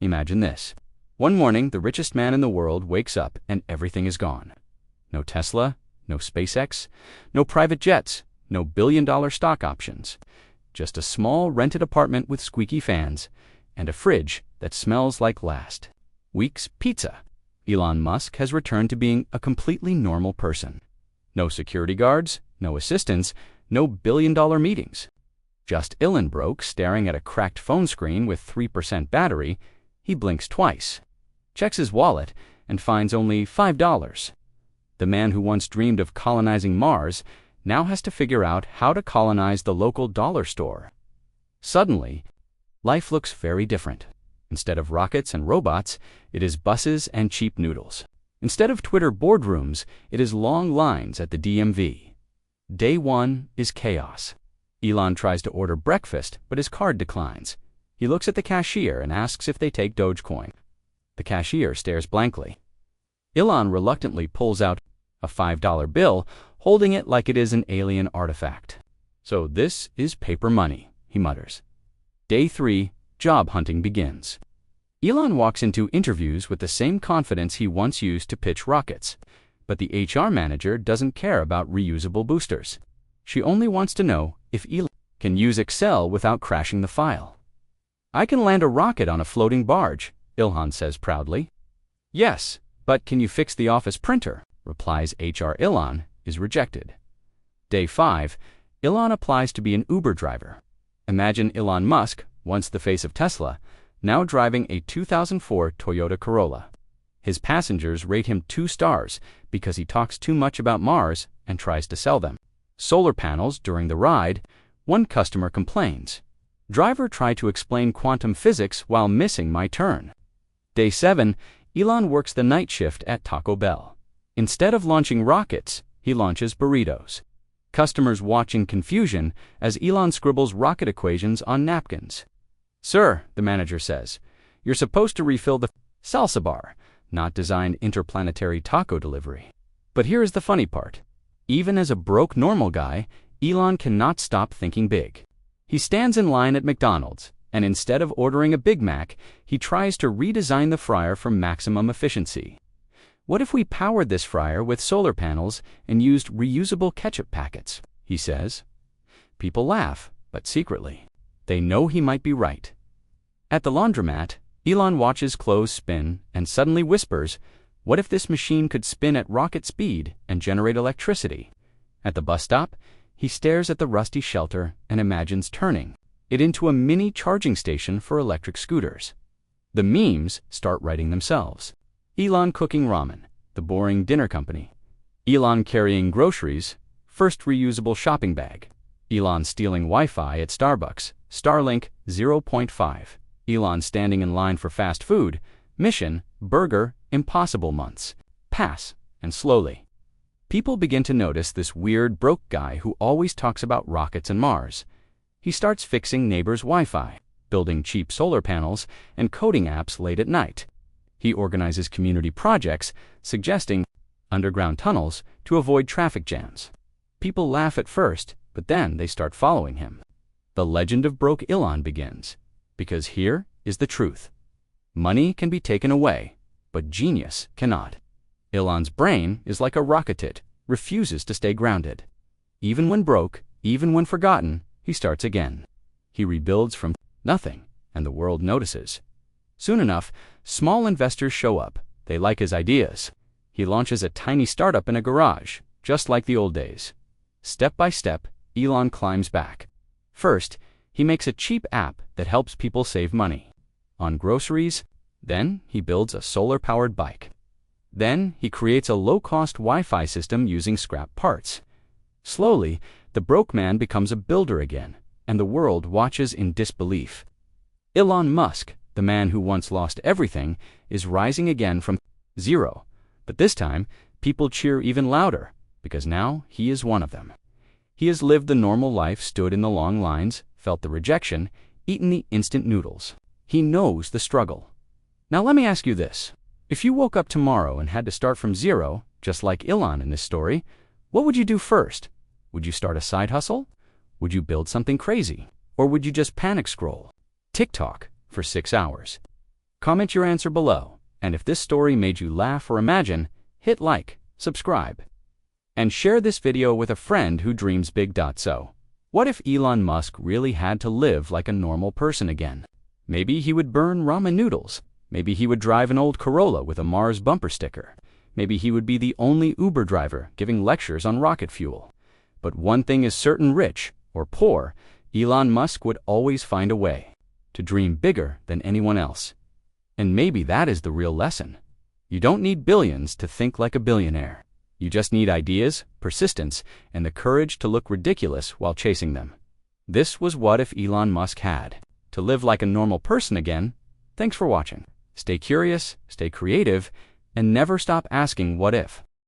Imagine this. One morning, the richest man in the world wakes up and everything is gone. No Tesla, no SpaceX, no private jets, no billion-dollar stock options. Just a small rented apartment with squeaky fans and a fridge that smells like last week's pizza. Elon Musk has returned to being a completely normal person. No security guards, no assistants, no billion-dollar meetings. Just Elon broke, staring at a cracked phone screen with 3% battery. He blinks twice, checks his wallet, and finds only $5. The man who once dreamed of colonizing Mars now has to figure out how to colonize the local dollar store. Suddenly, life looks very different. Instead of rockets and robots, it is buses and cheap noodles. Instead of Twitter boardrooms, it is long lines at the DMV. Day one is chaos. Elon tries to order breakfast, but his card declines. He looks at the cashier and asks if they take Dogecoin. The cashier stares blankly. Elon reluctantly pulls out a $5 bill, holding it like it is an alien artifact. So this is paper money, he mutters. Day 3, job hunting begins. Elon walks into interviews with the same confidence he once used to pitch rockets, but the HR manager doesn't care about reusable boosters. She only wants to know if Elon can use Excel without crashing the file. I can land a rocket on a floating barge, Elon says proudly. Yes, but can you fix the office printer? Replies HR. Elon is rejected. Day 5, Elon applies to be an Uber driver. Imagine Elon Musk, once the face of Tesla, now driving a 2004 Toyota Corolla. His passengers rate him 2 stars because he talks too much about Mars and tries to sell them solar panels during the ride. One customer complains, "Driver tried to explain quantum physics while missing my turn." Day 7, Elon works the night shift at Taco Bell. Instead of launching rockets, he launches burritos. Customers watch in confusion as Elon scribbles rocket equations on napkins. "Sir," the manager says, "you're supposed to refill the salsa bar, not design interplanetary taco delivery." But here is the funny part. Even as a broke normal guy, Elon cannot stop thinking big. He stands in line at McDonald's, and instead of ordering a Big Mac, he tries to redesign the fryer for maximum efficiency. What if we powered this fryer with solar panels and used reusable ketchup packets? He says. People laugh, but secretly, they know he might be right. At the laundromat, Elon watches clothes spin and suddenly whispers, "What if this machine could spin at rocket speed and generate electricity?" At the bus stop, he stares at the rusty shelter and imagines turning it into a mini charging station for electric scooters. The memes start writing themselves. Elon cooking ramen, the boring dinner company. Elon carrying groceries, first reusable shopping bag. Elon stealing Wi-Fi at Starbucks, Starlink 0.5. Elon standing in line for fast food, mission, burger, impossible months. Pass, and slowly. People begin to notice this weird broke guy who always talks about rockets and Mars. He starts fixing neighbors' Wi-Fi, building cheap solar panels, and coding apps late at night. He organizes community projects, suggesting underground tunnels to avoid traffic jams. People laugh at first, but then they start following him. The legend of broke Elon begins, because here is the truth. Money can be taken away, but genius cannot. Elon's brain is like a rocket, refuses to stay grounded. Even when broke, even when forgotten, he starts again. He rebuilds from nothing, and the world notices. Soon enough, small investors show up. They like his ideas. He launches a tiny startup in a garage, just like the old days. Step by step, Elon climbs back. First, he makes a cheap app that helps people save money on groceries. Then, he builds a solar-powered bike. Then, he creates a low-cost Wi-Fi system using scrap parts. Slowly, the broke man becomes a builder again, and the world watches in disbelief. Elon Musk, the man who once lost everything, is rising again from zero. But this time, people cheer even louder, because now he is one of them. He has lived the normal life, stood in the long lines, felt the rejection, eaten the instant noodles. He knows the struggle. Now let me ask you this. If you woke up tomorrow and had to start from zero, just like Elon in this story, what would you do first? Would you start a side hustle? Would you build something crazy? Or would you just panic scroll TikTok for 6 hours? Comment your answer below, and if this story made you laugh or imagine, hit like, subscribe, and share this video with a friend who dreams big. So, what if Elon Musk really had to live like a normal person again? Maybe he would burn ramen noodles. Maybe he would drive an old Corolla with a Mars bumper sticker. Maybe he would be the only Uber driver giving lectures on rocket fuel. But one thing is certain: rich or poor, Elon Musk would always find a way to dream bigger than anyone else. And maybe that is the real lesson. You don't need billions to think like a billionaire. You just need ideas, persistence, and the courage to look ridiculous while chasing them. This was What If Elon Musk Had to Live Like a Normal Person Again. Thanks for watching. Stay curious, stay creative, and never stop asking what if.